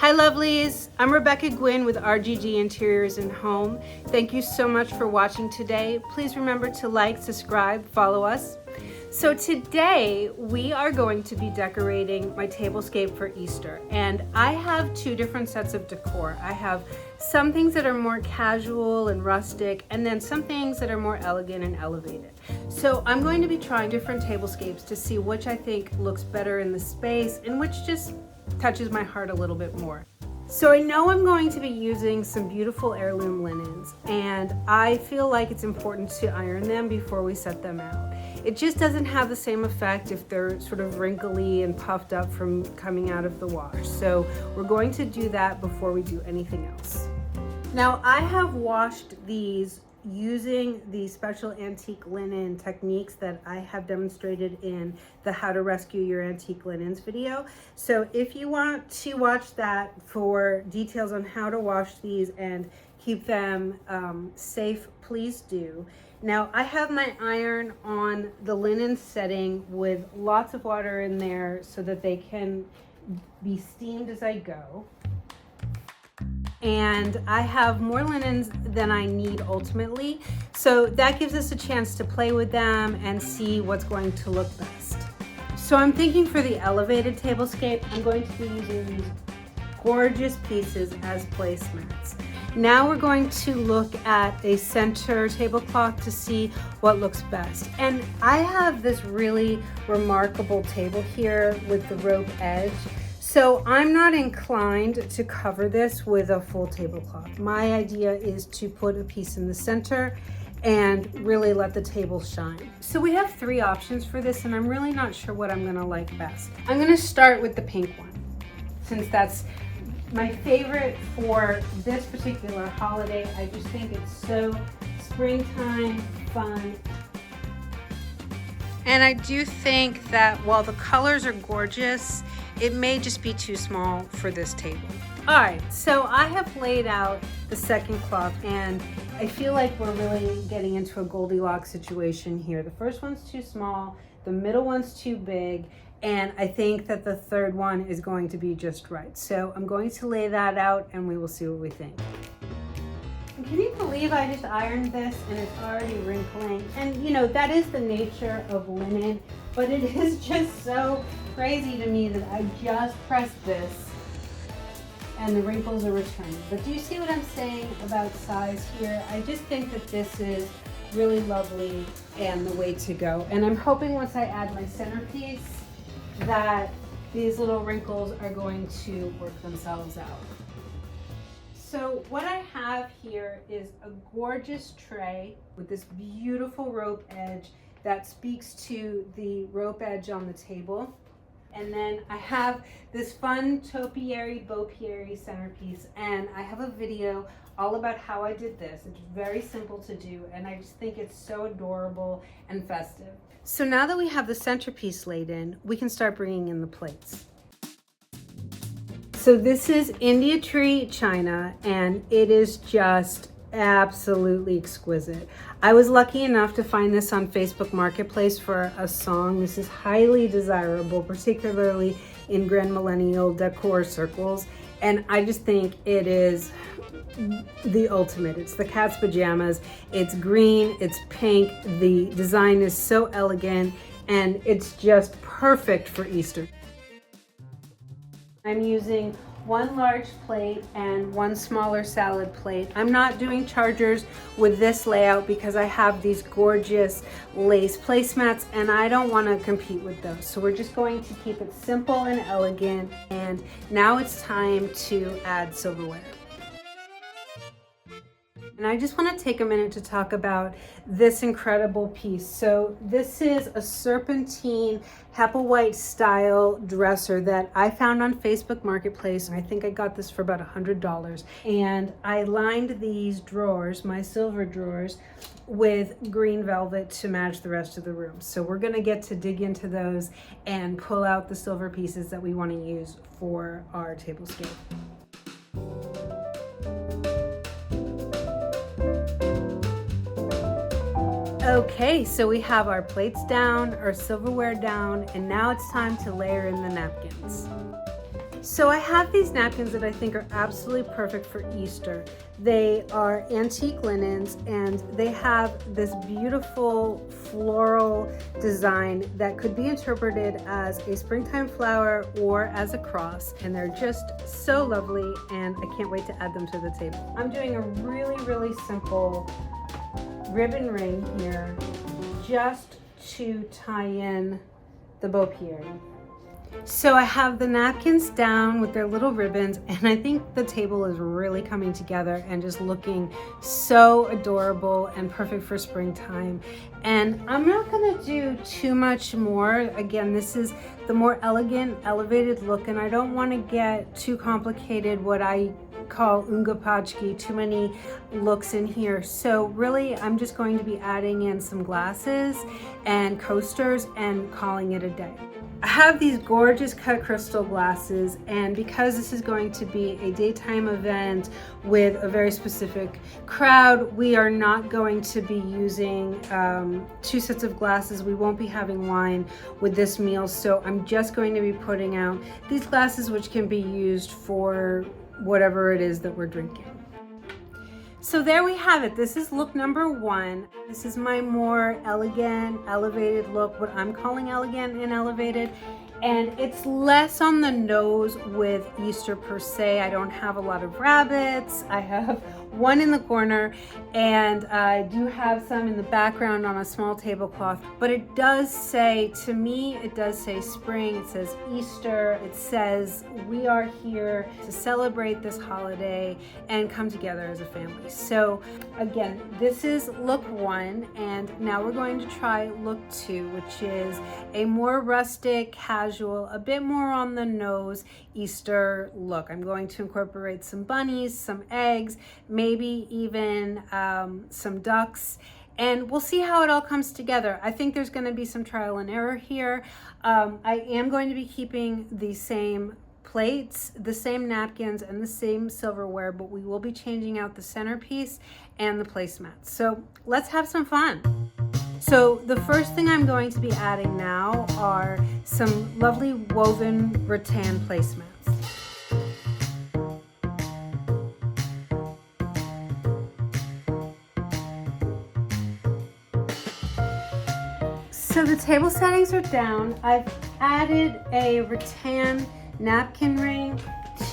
Hi lovelies, I'm Rebecca Gwynn with RGG Interiors and Home. Thank you so much for watching today. Please remember to like, subscribe, follow us. So today we are going to be decorating my tablescape for Easter, and I have two different sets of decor. I have some things that are more casual and rustic, and then some things that are more elegant and elevated. So I'm going to be trying different tablescapes to see which I think looks better in the space and which just touches my heart a little bit more. So I know I'm going to be using some beautiful heirloom linens, and I feel like it's important to iron them before we set them out. It just doesn't have the same effect if they're sort of wrinkly and puffed up from coming out of the wash. So we're going to do that before we do anything else. Now I have washed these using the special antique linen techniques that I have demonstrated in the How to Rescue Your Antique Linens video. So if you want to watch that for details on how to wash these and keep them safe, please do. Now I have my iron on the linen setting with lots of water in there so that they can be steamed as I go. And I have more linens than I need ultimately. So that gives us a chance to play with them and see what's going to look best. So I'm thinking for the elevated tablescape, I'm going to be using these gorgeous pieces as placemats. Now we're going to look at a center tablecloth to see what looks best. And I have this really remarkable table here with the rope edge. So I'm not inclined to cover this with a full tablecloth. My idea is to put a piece in the center and really let the table shine. So we have three options for this, and I'm really not sure what I'm gonna like best. I'm gonna start with the pink one, since that's my favorite for this particular holiday. I just think it's so springtime fun. And I do think that while the colors are gorgeous, it may just be too small for this table. All right, so I have laid out the second cloth, and I feel like we're really getting into a Goldilocks situation here. The first one's too small, the middle one's too big, and I think that the third one is going to be just right. So I'm going to lay that out and we will see what we think. Can you believe I just ironed this and it's already wrinkling? And you know, that is the nature of linen, but it is just so crazy to me that I just pressed this and the wrinkles are returning. But do you see what I'm saying about size here? I just think that this is really lovely and the way to go. And I'm hoping once I add my centerpiece that these little wrinkles are going to work themselves out. So what I have here is a gorgeous tray with this beautiful rope edge that speaks to the rope edge on the table. And then I have this fun Bowpiary centerpiece, and I have a video all about how I did this. It's very simple to do, and I just think it's so adorable and festive. So now that we have the centerpiece laid in, we can start bringing in the plates. So this is India tree china, and it is just absolutely exquisite. I was lucky enough to find this on Facebook Marketplace for a song. This is highly desirable, particularly in Grand Millennial decor circles. And I just think it is the ultimate. It's the cat's pajamas. It's green, it's pink. The design is so elegant, and it's just perfect for Easter. I'm using one large plate and one smaller salad plate. I'm not doing chargers with this layout because I have these gorgeous lace placemats and I don't want to compete with those. So we're just going to keep it simple and elegant. And now it's time to add silverware. And I just want to take a minute to talk about this incredible piece. So this is a serpentine Hepplewhite style dresser that I found on Facebook Marketplace. I think I got this for about $100. And I lined these drawers, my silver drawers, with green velvet to match the rest of the room. So we're going to get to dig into those and pull out the silver pieces that we want to use for our tablescape. Okay, so we have our plates down, our silverware down, and now it's time to layer in the napkins. So I have these napkins that I think are absolutely perfect for Easter. They are antique linens and they have this beautiful floral design that could be interpreted as a springtime flower or as a cross. And they're just so lovely and I can't wait to add them to the table. I'm doing a really simple ribbon ring here just to tie in the Bowpiary. So I have the napkins down with their little ribbons and I think the table is really coming together and just looking so adorable and perfect for springtime. And I'm not gonna do too much more. Again, this is the more elegant, elevated look and I don't wanna get too complicated, what I call ungapachki, too many looks in here. So really, I'm just going to be adding in some glasses and coasters and calling it a day. I have these gorgeous cut crystal glasses and because this is going to be a daytime event with a very specific crowd, we are not going to be using 2 sets of glasses. We won't be having wine with this meal, so I'm just going to be putting out these glasses which can be used for whatever it is that we're drinking. So there we have it. This is look number 1. This is my more elegant, elevated look, what I'm calling elegant and elevated. And it's less on the nose with Easter per se. I don't have a lot of rabbits. I have one in the corner and I do have some in the background on a small tablecloth, but it does say, to me, it does say spring, it says Easter, it says we are here to celebrate this holiday and come together as a family. So again, this is look 1 and now we're going to try look 2, which is a more rustic, casual, a bit more on the nose Easter look. I'm going to incorporate some bunnies, some eggs, maybe even some ducks, and we'll see how it all comes together. I think there's going to be some trial and error here. I am going to be keeping the same plates, the same napkins, and the same silverware, but we will be changing out the centerpiece and the placemats. So let's have some fun. So the first thing I'm going to be adding now are some lovely woven rattan placemats. So the table settings are down. I've added a rattan napkin ring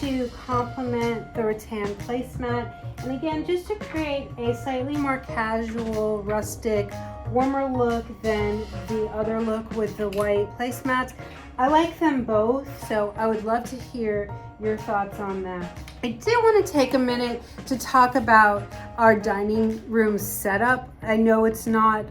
to complement the rattan placemat. And again, just to create a slightly more casual, rustic, warmer look than the other look with the white placemats. I like them both, so I would love to hear your thoughts on that. I did want to take a minute to talk about our dining room setup. I know it's not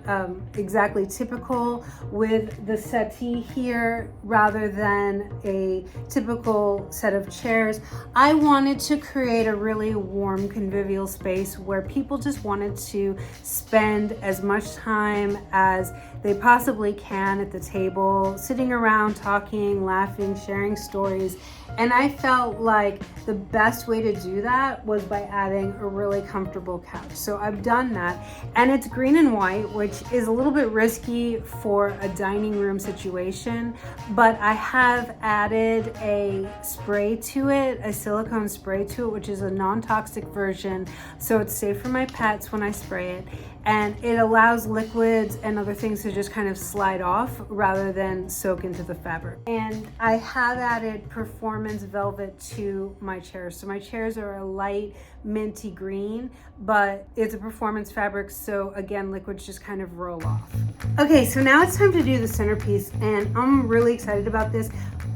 exactly typical with the settee here rather than a typical set of chairs. I wanted to create a really warm, convivial space where people just wanted to spend as much time as they possibly can at the table, sitting around, talking, laughing, sharing stories. And I felt like the best way to do that was by adding a really comfortable couch. So I've done that, and it's green and white, which is a little bit risky for a dining room situation, but I have added a spray to it, a silicone spray to it, which is a non-toxic version, so it's safe for my pets when I spray it. And it allows liquids and other things to just kind of slide off rather than soak into the fabric. And I have added performance velvet to my chairs. So my chairs are a light minty green, but it's a performance fabric, so again, liquids just kind of roll off. Okay, so now it's time to do the centerpiece, and I'm really excited about this,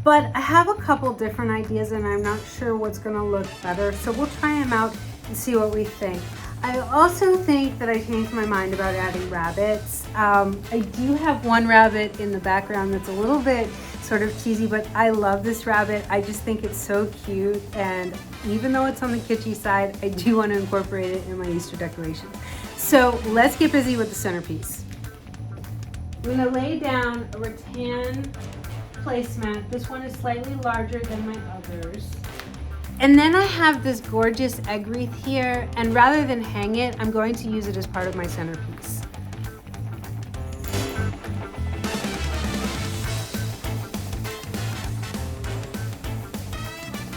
but I have a couple different ideas and I'm not sure what's gonna look better, so we'll try them out and see what we think. I also think that I changed my mind about adding rabbits. I do have one rabbit in the background that's a little bit sort of cheesy, but I love this rabbit. I just think it's so cute, and even though it's on the kitschy side, I do want to incorporate it in my Easter decorations. So let's get busy with the centerpiece. I'm gonna lay down a rattan placemat. This one is slightly larger than my others. And then I have this gorgeous egg wreath here, and rather than hang it, I'm going to use it as part of my centerpiece.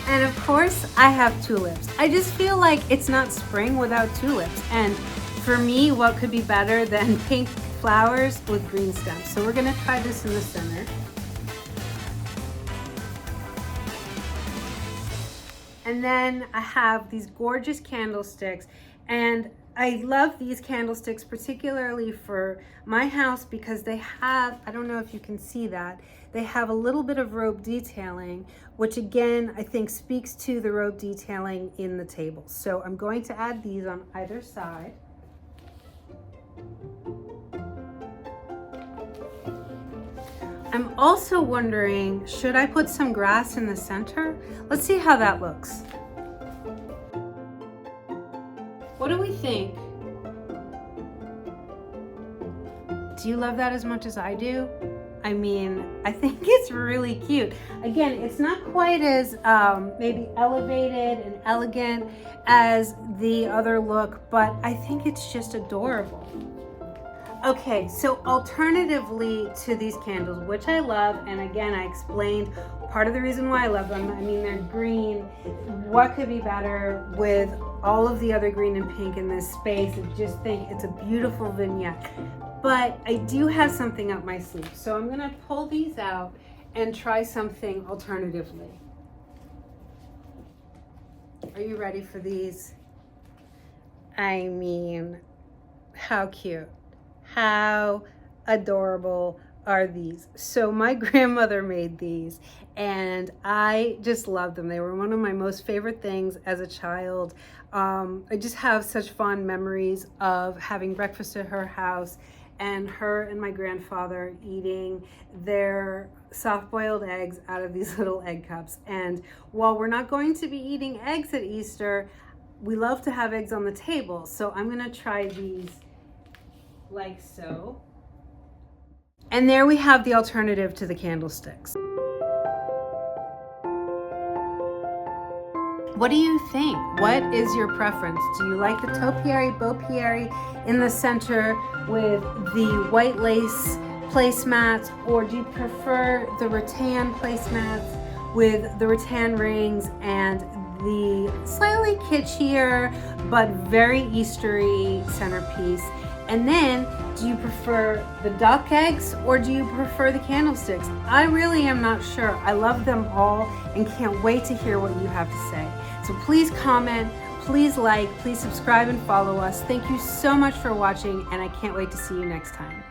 And of course, I have tulips. I just feel like it's not spring without tulips. And for me, what could be better than pink flowers with green stems? So we're gonna try this in the center. And then I have these gorgeous candlesticks, and I love these candlesticks particularly for my house because they have, I don't know if you can see that, they have a little bit of rope detailing, which again, I think speaks to the rope detailing in the table. So I'm going to add these on either side. I'm also wondering, should I put some grass in the center? Let's see how that looks. What do we think? Do you love that as much as I do? I mean, I think it's really cute. Again, it's not quite as maybe elevated and elegant as the other look, but I think it's just adorable. Okay, so alternatively to these candles, which I love, and again, I explained part of the reason why I love them. I mean, they're green. What could be better with all of the other green and pink in this space? I just think it's a beautiful vignette. But I do have something up my sleeve. So I'm gonna pull these out and try something alternatively. Are you ready for these? I mean, how cute. How adorable are these? So my grandmother made these and I just love them. They were one of my most favorite things as a child. I just have such fond memories of having breakfast at her house and her and my grandfather eating their soft-boiled eggs out of these little egg cups. And while we're not going to be eating eggs at Easter, we love to have eggs on the table. So I'm gonna try these like so. And there we have the alternative to the candlesticks. What do you think? What is your preference? Do you like the topiary, Bowpiary in the center with the white lace placemats, or do you prefer the rattan placemats with the rattan rings and the slightly kitschier but very Eastery centerpiece? And then, do you prefer the duck eggs or do you prefer the candlesticks? I really am not sure. I love them all and can't wait to hear what you have to say. So please comment, please like, please subscribe and follow us. Thank you so much for watching, and I can't wait to see you next time.